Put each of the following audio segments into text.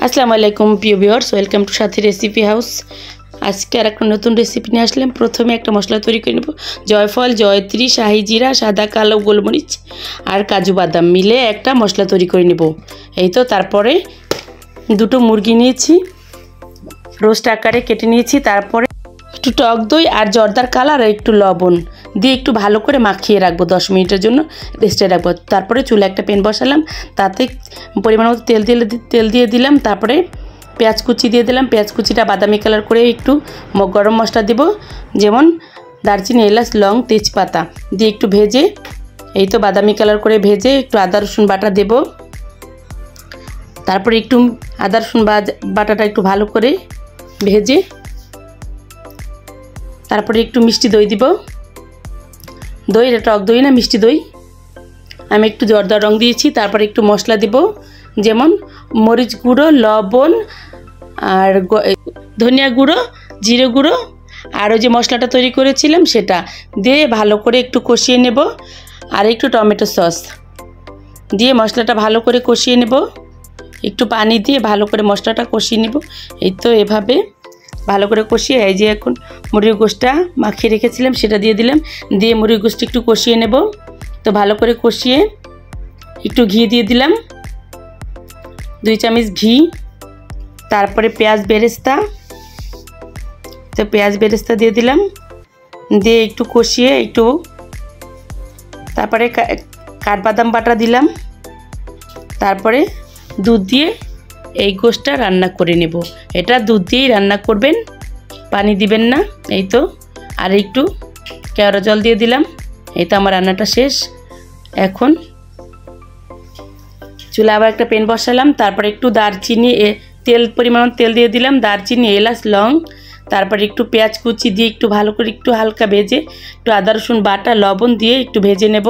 আসসালামু আলাইকুম প্রিয় viewers, welcome to Sathi recipe house. আজকে আর একটা নতুন রেসিপি নিয়ে আসলাম। প্রথমে একটা মশলা তৈরি করে নেব। জয়ফল, জয়ত্রী, শাহি জিরা, সাদা কালো গোলমরিচ আর কাজু বাদাম মিলে একটা মশলা তৈরি করে নেব। এই তো তারপরে দুটো মুরগি নিয়েছি, রোস্ট আকারে কেটে নিয়েছি। তারপরে একটু টক দই আর জর্দার কালার আর একটু লবণ দিয়ে একটু ভালো করে মাখিয়ে রাখবো, 10 মিনিটের জন্য রেস্টে রাখবো। তারপরে চুলে একটা প্যান বসালাম, তাতে পরিমাণ মতো তেল দিয়ে দিলাম। তারপরে পেঁয়াজ কুচি দিয়ে দিলাম। পেঁয়াজ কুচিটা বাদামি কালার করে একটু গরম মশলা দেব, যেমন দারচিনি, এলাচ, লং, তেজপাতা দিয়ে একটু ভেজে, এই তো বাদামি কালার করে ভেজে একটু আদা রসুন বাটা দেব। তারপরে একটু আদা রসুন বাটাটা একটু ভালো করে ভেজে তারপরে একটু মিষ্টি দই দিব। দই, এটা টক দই না, মিষ্টি দই। আমি একটু জর্দা রং দিয়েছি। তারপরে একটু মশলা দিব, যেমন মরিচ গুঁড়ো, লবণ আর ধনিয়া গুঁড়ো, জিরে গুঁড়ো আর ওই যে মশলাটা তৈরি করেছিলাম সেটা দিয়ে ভালো করে একটু কষিয়ে নেব। আর একটু টমেটো সস দিয়ে মশলাটা ভালো করে কষিয়ে নেব। একটু পানি দিয়ে ভালো করে মশলাটা কষিয়ে নেব। এই তো এভাবে ভালো করে কষিয়ে, এই যে এখন মুরগির গোশটা মাখিয়ে রেখেছিলাম সেটা দিয়ে দিলাম। দিয়ে মুরগির গোশটা একটু কষিয়ে নেব। তো ভালো করে কষিয়ে একটু ঘি দিয়ে দিলাম, 2 চামচ ঘি। তারপরে পেঁয়াজ বেরেস্তা, তো পেঁয়াজ বেরেস্তা দিয়ে দিলাম, দিয়ে একটু কষিয়ে একটু তারপরে কাঠবাদাম বাটা দিলাম। তারপরে দুধ দিয়ে এই গোশটা রান্না করে নেব। এটা দুধ দিয়েই রান্না করবেন, পানি দিবেন না। এই তো আর একটু কেওড়া জল দিয়ে দিলাম। এই তো আমার রান্নাটা শেষ। এখন চুলা আবার একটা প্যান বসালাম। তারপরে একটু দারচিনি, পরিমাণ তেল দিয়ে দিলাম, দারচিনি, এলাচ, লং। তারপরে একটু পেঁয়াজ কুচি দিয়ে একটু ভালো করে একটু হালকা ভেজে, একটু আদা রসুন বাটা, লবণ দিয়ে একটু ভেজে নেব।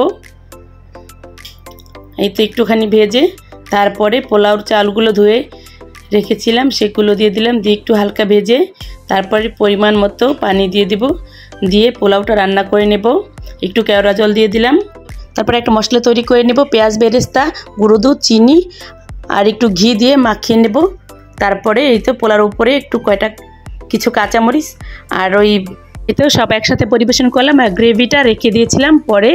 এই তো একটুখানি ভেজে তারপরে পোলাওর চালগুলো ধুয়ে রেখেছিলাম সেগুলো দিয়ে দিলাম, দিয়ে একটু হালকা ভেজে তারপরে পরিমাণ মতো পানি দিয়ে দিব, দিয়ে পোলাওটা রান্না করে নেব। একটু কেওড়া জল দিয়ে দিলাম। তারপরে একটা মশলা তৈরি করে নেব, পেঁয়াজ বেরেস্তা, গুঁড়ো দুধ, চিনি আর একটু ঘি দিয়ে মাখিয়ে নেব। তারপরে এই তো পোলার উপরে একটু কিছু কাঁচামরিচ আর ওই এতেও সব একসাথে পরিবেশন করলাম। আর গ্রেভিটা রেখে দিয়েছিলাম, পরে